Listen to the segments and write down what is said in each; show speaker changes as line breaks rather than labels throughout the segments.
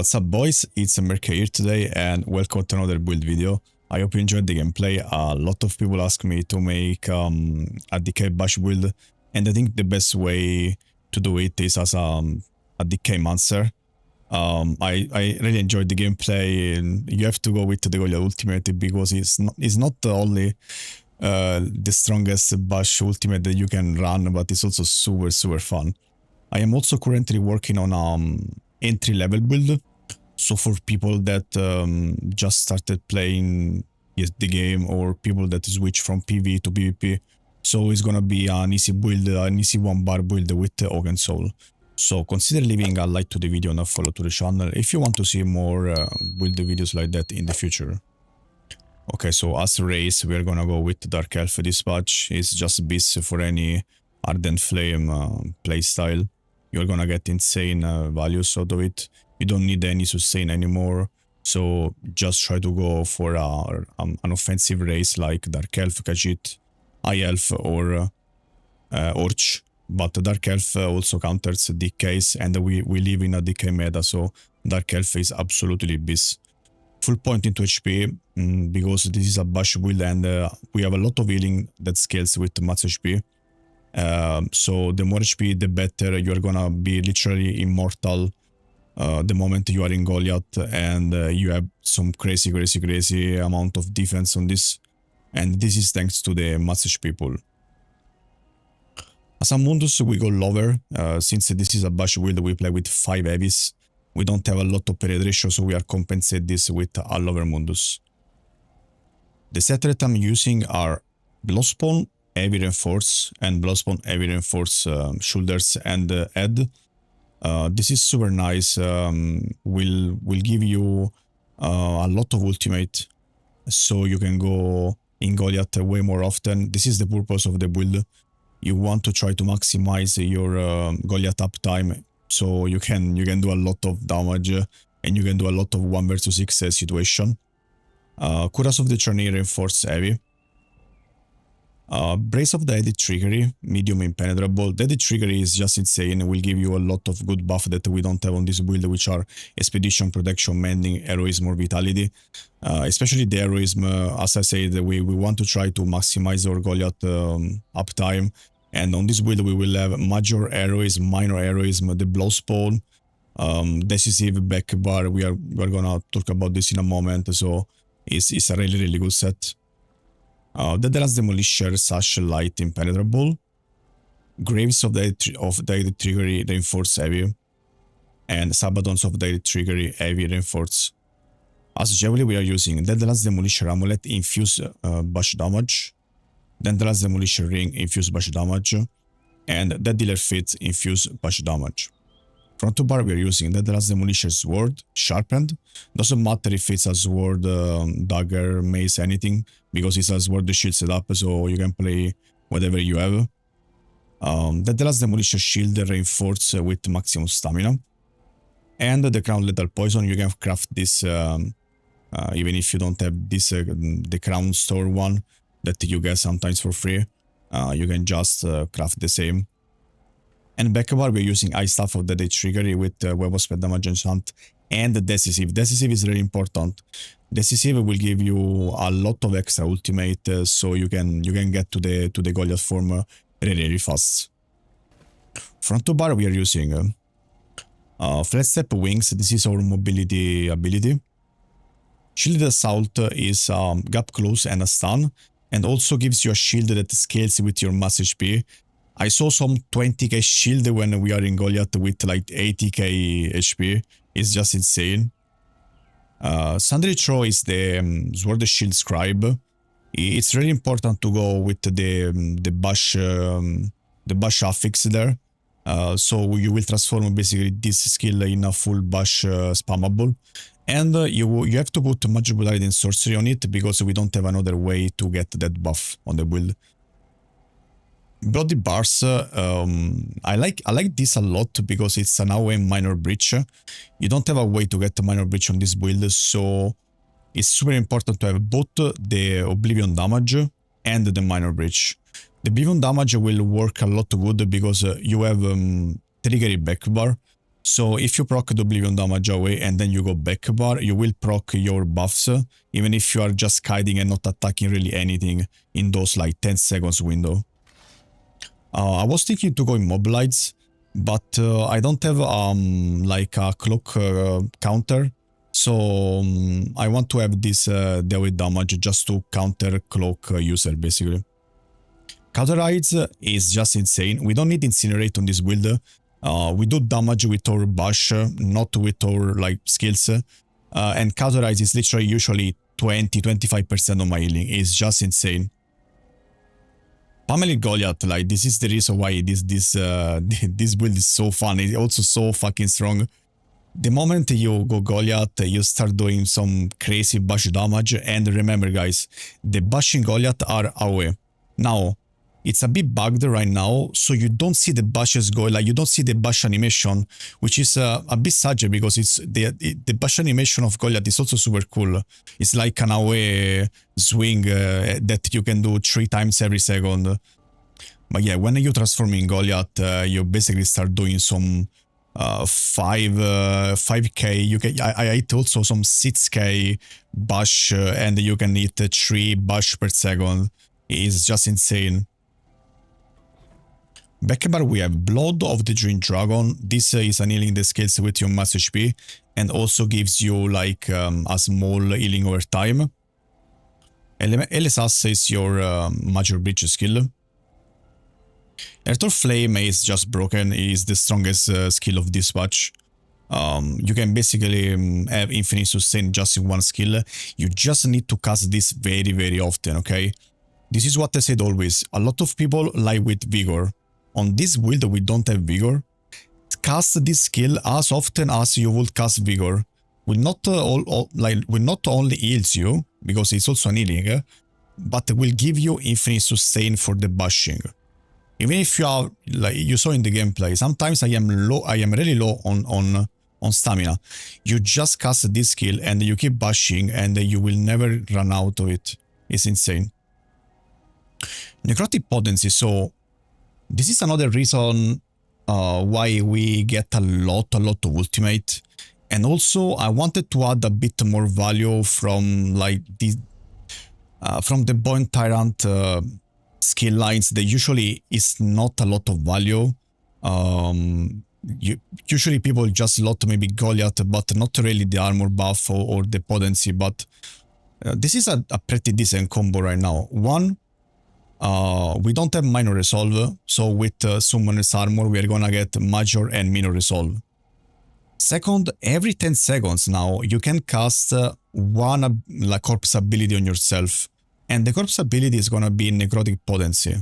What's up boys, it's mmorpg here today and welcome to another build video. I hope you enjoyed the gameplay. A lot of people ask me to make a DK bash build, and I think the best way to do it is as a Dkmancer. I really enjoyed the gameplay, and you have to go with the Goliath ultimate because it's not only the strongest bash ultimate that you can run, but it's also super fun. I am also currently working on entry-level build, so for people that just started playing the game or people that switch from PvE to PvP, so it's gonna be an easy build, an easy one-bar build with the Oaken Soul. So consider leaving a like to the video and a follow to the channel if you want to see more build videos like that in the future. Okay, so as a race, we're gonna go with Dark Elf Dispatch. It's just beast for any Ardent Flame playstyle. You're gonna get insane values out of it. You don't need any sustain anymore, so just try to go for an offensive race like Dark Elf, Khajiit, High Elf or Orch. But Dark Elf also counters DKs, and we live in a DK meta, so Dark Elf is absolutely beast. Full point into HP, because this is a bash build and we have a lot of healing that scales with max HP. So the more HP, the better. You're gonna be literally immortal the moment you are in Goliath, and you have some crazy amount of defense on this, and this is thanks to the max HP pool. As a Mundus, we go lower. Since this is a bash build, we play with 5 heavies. We don't have a lot of penetration, so we are compensate this with a lower Mundus. The set that I'm using are Bloodspawn, Heavy Reinforce, and Bloodspawn Heavy Reinforce shoulders and head. This is super nice. Will give you a lot of ultimate, so you can go in Goliath way more often. This is the purpose of the build. You want to try to maximize your Goliath uptime, so you can do a lot of damage and you can do a lot of 1 versus 6 situation. Cuirass of the Journey Reinforce Heavy. Brace of the Edit Trickery, medium impenetrable. The Edit Trickery is just insane. It will give you a lot of good buff that we don't have on this build, which are Expedition, Protection, Mending, Heroism or Vitality. Especially the Heroism, as I said, we want to try to maximize our Goliath uptime. And on this build we will have Major Heroism, Minor Heroism, the Bloodspawn, Decisive Back Bar. We're gonna talk about this in a moment, so it's a really good set. The last Demolisher, Sash, Light, Impenetrable, Graves of the Edit Trickery, Reinforce Heavy, and Sabadons of the Edit Trickery, Heavy Reinforce. As Javelin we are using the last Demolisher Amulet, Infuse Bash Damage, then the last Demolisher Ring, Infuse Bash Damage, and the Dealer Fit, Infuse Bash Damage. Front to bar we are using the last Demolisher Sword, Sharpened. Doesn't matter if it's a sword, dagger, mace, anything, because it's a sword shield setup, so you can play whatever you have. The last Demolisher Shield Reinforce with maximum stamina. And the Crown Lethal Poison, you can craft this even if you don't have this the Crown Store one that you get sometimes for free. You can just craft the same. And back bar we're using High Staff of the Edit Trickery with Web of Spell Damage Enchant and Decisive. Decisive is really important. Decisive will give you a lot of extra ultimate, so you can get to the Goliath form really fast. Front to bar we are using Flat Step Wings. This is our mobility ability. Shielded Assault is gap close and a stun, and also gives you a shield that scales with your mass HP. I saw some 20k shield when we are in Goliath with like 80k HP. It's just insane. Sundry Throw is the Sword Shield Scribe. It's really important to go with the bash affix there. So you will transform basically this skill in a full bash spammable. And you have to put Magic Brutality and Sorcery on it, because we don't have another way to get that buff on the build. Bloody Bars, I like this a lot because it's an AOE Minor Breach. You don't have a way to get a Minor Breach on this build, so it's super important to have both the Oblivion damage and the Minor Breach. The Oblivion damage will work a lot good because you have Triggery Back Bar, So if you proc the Oblivion damage away and then you go back bar, you will proc your buffs, even if you are just kiting and not attacking really anything in those like 10 seconds window. I was thinking to go Immobilize, but I don't have like a cloak counter, so I want to have this deal damage just to counter cloak user basically. Cauterize is just insane. We don't need Incinerate on this build. We do damage with our bash, not with our like skills. And Cauterize is literally usually 20-25% of my healing. It's just insane. Pummeling Goliath, like this is the reason why this build is so fun. It's also so fucking strong. The moment you go Goliath, you start doing some crazy bash damage. And remember guys, the bashing Goliath are away. Now, it's a bit bugged right now, so you don't see the bashes go, like you don't see the bash animation, which is a bit sad because it's the bash animation of Goliath is also super cool. It's like an away swing that you can do 3 times every second. But yeah, when you transform in Goliath, you basically start doing some 5k. You can I hit also some 6k bash, and you can hit 3 bash per second. It's just insane. Back bar we have Blood of the Dream Dragon. This is an healing that scales with your mass HP and also gives you like a small healing over time. LSS is your Major Breach skill. Earth Flame is just broken, is the strongest skill of this patch. You can basically have infinite sustain just in one skill. You just need to cast this very often, okay? This is what I said always. A lot of people lie with Vigor. On this build we don't have Vigor. Cast this skill as often as you would cast Vigor. Will not only heals you, because it's also an healing, but will give you infinite sustain for the bashing. Even if you are, like you saw in the gameplay, sometimes I am really low on stamina. You just cast this skill and you keep bashing and you will never run out of it. It's insane. Necrotic potency, so this is another reason why we get a lot of ultimate. And also I wanted to add a bit more value from like this, from the Bone Tyrant skill lines. That usually is not a lot of value. Usually people just lot maybe Goliath, but not really the armor buff or the potency. But this is a pretty decent combo right now. One, we don't have minor resolve, so with Summoner's Armor we are gonna get major and minor resolve. Second, every 10 seconds now you can cast one like corpse ability on yourself, and the corpse ability is gonna be Necrotic Potency.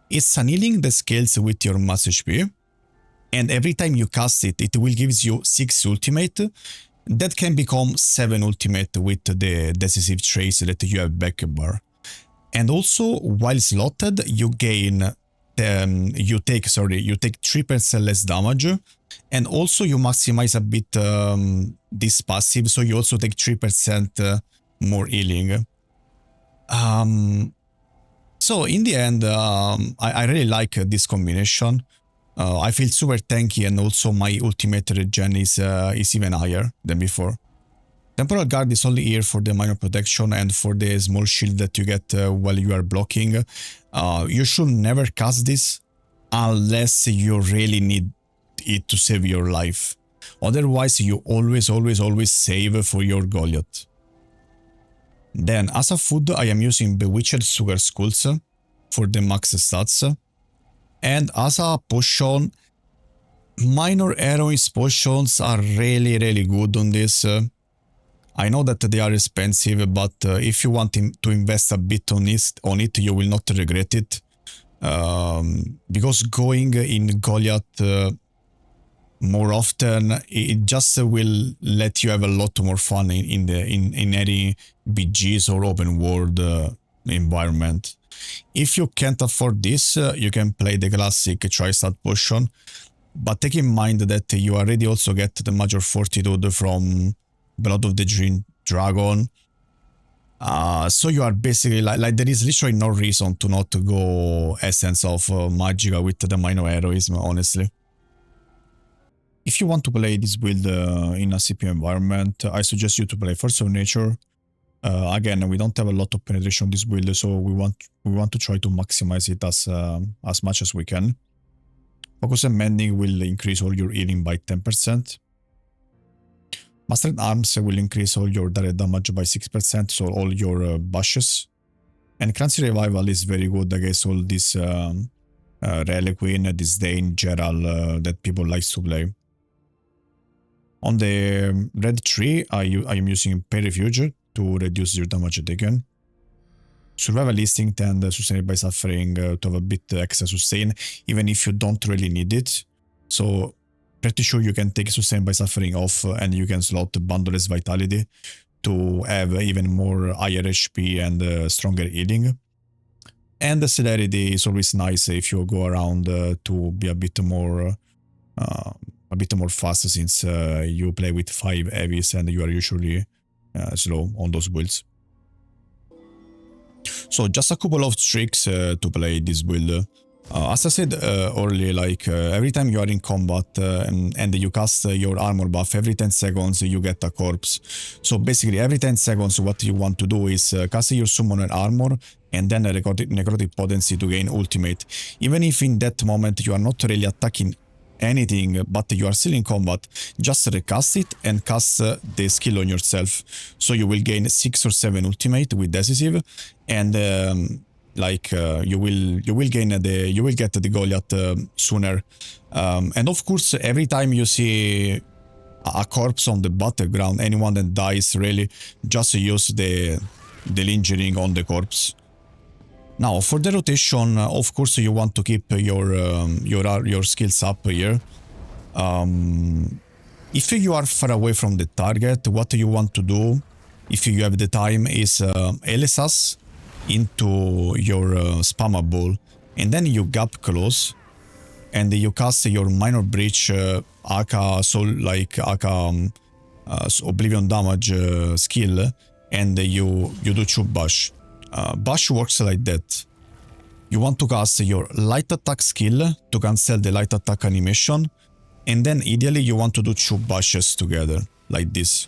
It's an healing that scales with your mass HP, and every time you cast it, it will give you 6 ultimate. That can become 7 ultimate with the decisive trace that you have back bar. And also, while slotted, you gain, you take 3% less damage, and also you maximize a bit this passive, so you also take 3% more healing. So in the end, I really like this combination. I feel super tanky, and also my ultimate regen is even higher than before. Temporal Guard is only here for the minor protection and for the small shield that you get while you are blocking. You should never cast this unless you really need it to save your life. Otherwise, you always save for your Goliath. Then, as a food, I am using Bewitched Sugar Skulls for the max stats. And as a potion, minor heroines potions are really good on this. I know that they are expensive, but if you want to invest a bit on it, you will not regret it. Because going in Goliath more often, it just will let you have a lot more fun in any BGs or open world environment. If you can't afford this, you can play the classic Tri-Stat potion, but take in mind that you already also get the Major Fortitude from Blood of the Dream Dragon. So you are basically like there is literally no reason to not go Essence of Magicka with the minor heroism, honestly. If you want to play this build in a CP environment, I suggest you to play Force of Nature. Again, we don't have a lot of penetration on this build, so we want to try to maximize it as much as we can. Focus and Mending will increase all your healing by 10%. Mastered Arms will increase all your direct damage by 6%, so all your bashes. And Clancy Revival is very good against all this Reliquin, Disdain, Gerald that people like to play. On the red tree, I am using Pay Refuge to reduce your damage taken. Survival Instinct and Sustained by Suffering to have a bit extra sustain, even if you don't really need it. So pretty sure you can take Sustained by Suffering off and you can slot Bundleless Vitality to have even more higher HP and stronger healing. And the Celerity is always nice if you go around to be a bit more fast, since you play with 5 heavies and you are usually slow on those builds. So just a couple of tricks to play this build. As I said earlier, like every time you are in combat and you cast your armor buff, every 10 seconds you get a corpse. So basically every 10 seconds what you want to do is cast your summoner armor and then a necrotic potency to gain ultimate. Even if in that moment you are not really attacking anything but you are still in combat, just recast it and cast the skill on yourself. So you will gain 6 or 7 ultimate with decisive, and you will get the Goliath sooner. And of course, every time you see a corpse on the battleground, anyone that dies, really just use the lingering on the corpse. Now for the rotation, of course you want to keep your skills up here. If you are far away from the target, what you want to do, if you have the time, is LSS into your spammable, and then you gap close and you cast your minor breach aka oblivion damage skill, and you do chub bash. Bash works like that. You want to cast your light attack skill to cancel the light attack animation, and then ideally you want to do 2 bashes together, like this.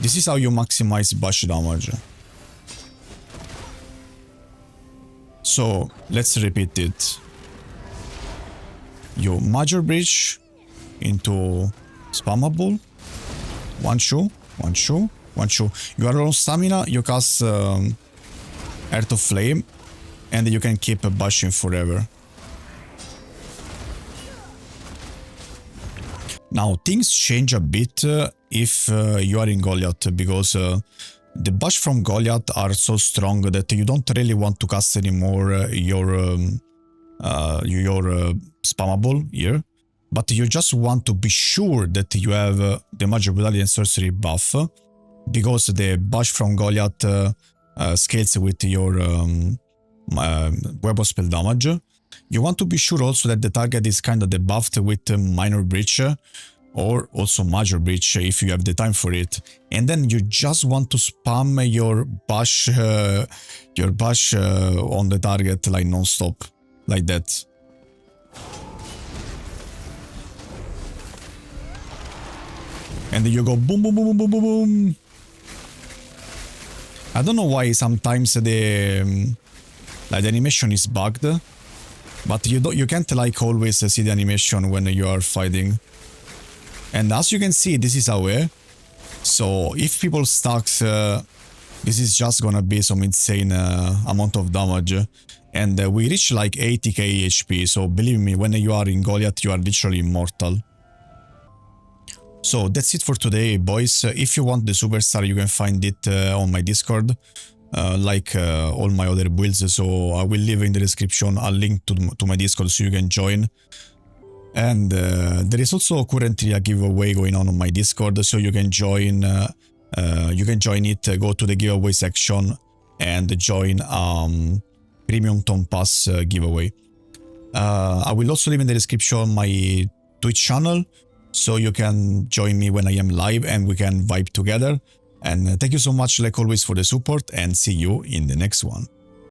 This is how you maximize bash damage. So let's repeat it. You major breach into spammable, 1 shoe, 1 shoe, 1 shoe. You are on stamina, you cast Earth of Flame, and you can keep bashing forever. Now things change a bit if you are in Goliath, because the bash from Goliath are so strong that you don't really want to cast anymore your spammable here. But you just want to be sure that you have the Magic Brutality and Sorcery buff, because the bash from Goliath scales with your weapon spell damage. You want to be sure also that the target is kinda debuffed with minor breach or also major breach if you have the time for it. And then you just want to spam your bash on the target like non-stop, like that. And then you go boom, boom, boom, boom, boom, boom. I don't know why sometimes the animation is bugged, but you can't like always see the animation when you are fighting. And as you can see, this is AoE. So if people stacks, this is just gonna be some insane amount of damage. And we reach like 80k HP. So believe me, when you are in Goliath, you are literally immortal. So that's it for today, boys. If you want the superstar, you can find it on my Discord, like all my other builds. So I will leave in the description a link to my Discord so you can join. And there is also currently a giveaway going on my Discord, so you can join. It. Go to the giveaway section and join Premium Tom Pass giveaway. I will also leave in the description my Twitch channel, so you can join me when I am live and we can vibe together. And thank you so much, like always, for the support, and see you in the next one.